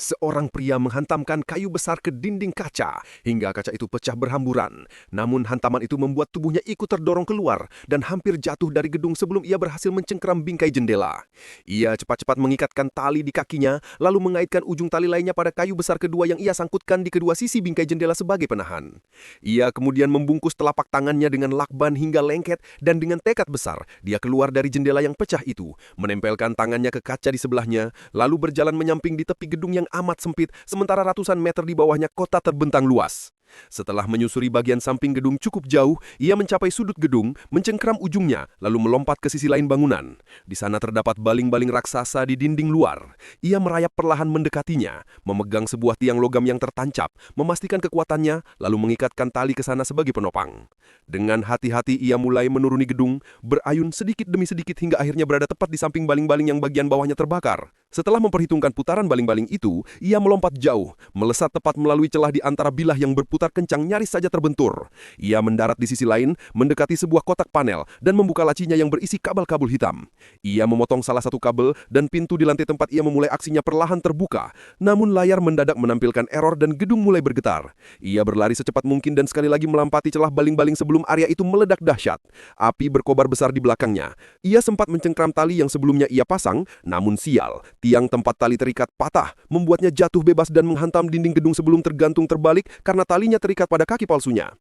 Seorang pria menghantamkan kayu besar ke dinding kaca hingga kaca itu pecah berhamburan. Namun hantaman itu membuat tubuhnya ikut terdorong keluar dan hampir jatuh dari gedung sebelum ia berhasil mencengkeram bingkai jendela. Ia cepat-cepat mengikatkan tali di kakinya, lalu mengaitkan ujung tali lainnya pada kayu besar kedua yang ia sangkutkan di kedua sisi bingkai jendela sebagai penahan. Ia kemudian membungkus telapak tangannya dengan lakban hingga lengket dan dengan tekad besar, dia keluar dari jendela yang pecah itu, menempelkan tangannya ke kaca di sebelahnya, lalu berjalan menyamping di tepi gedung yang amat sempit, sementara ratusan meter di bawahnya kota terbentang luas. Setelah menyusuri bagian samping gedung cukup jauh, ia mencapai sudut gedung, mencengkram ujungnya, lalu melompat ke sisi lain bangunan. Di sana terdapat baling-baling raksasa di dinding luar. Ia merayap perlahan mendekatinya, memegang sebuah tiang logam yang tertancap, memastikan kekuatannya, lalu mengikatkan tali ke sana sebagai penopang. Dengan hati-hati ia mulai menuruni gedung, berayun sedikit demi sedikit hingga akhirnya berada tepat di samping baling-baling yang bagian bawahnya terbakar. Setelah memperhitungkan putaran baling-baling itu, ia melompat jauh, melesat tepat melalui celah di antara bilah yang berputar kencang nyaris saja terbentur. Ia mendarat di sisi lain, mendekati sebuah kotak panel, dan membuka lacinya yang berisi kabel-kabel hitam. Ia memotong salah satu kabel, dan pintu di lantai tempat ia memulai aksinya perlahan terbuka. Namun layar mendadak menampilkan error dan gedung mulai bergetar. Ia berlari secepat mungkin dan sekali lagi melampati celah baling-baling sebelum area itu meledak dahsyat. Api berkobar besar di belakangnya. Ia sempat mencengkram tali yang sebelumnya ia pasang, namun sial. Tiang tempat tali terikat patah, membuatnya jatuh bebas dan menghantam dinding gedung sebelum tergantung terbalik karena talinya terikat pada kaki palsunya.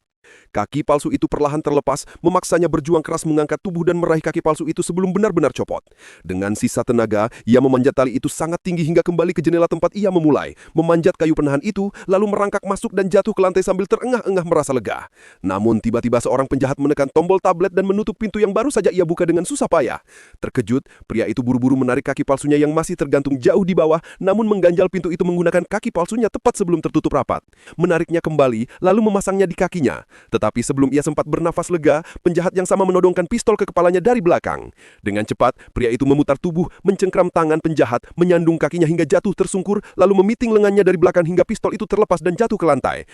Kaki palsu itu perlahan terlepas, memaksanya berjuang keras mengangkat tubuh dan meraih kaki palsu itu sebelum benar-benar copot. Dengan sisa tenaga, ia memanjat tali itu sangat tinggi hingga kembali ke jendela tempat ia memulai. Memanjat kayu penahan itu, lalu merangkak masuk dan jatuh ke lantai sambil terengah-engah merasa lega. Namun tiba-tiba seorang penjahat menekan tombol tablet dan menutup pintu yang baru saja ia buka dengan susah payah. Terkejut, pria itu buru-buru menarik kaki palsunya yang masih tergantung jauh di bawah, namun mengganjal pintu itu menggunakan kaki palsunya tepat sebelum tertutup rapat. Menariknya kembali, lalu memasangnya di kakinya. Tetapi sebelum ia sempat bernafas lega, penjahat yang sama menodongkan pistol ke kepalanya dari belakang. Dengan cepat, pria itu memutar tubuh, mencengkram tangan penjahat, menyandung kakinya hingga jatuh tersungkur, lalu memiting lengannya dari belakang hingga pistol itu terlepas dan jatuh ke lantai.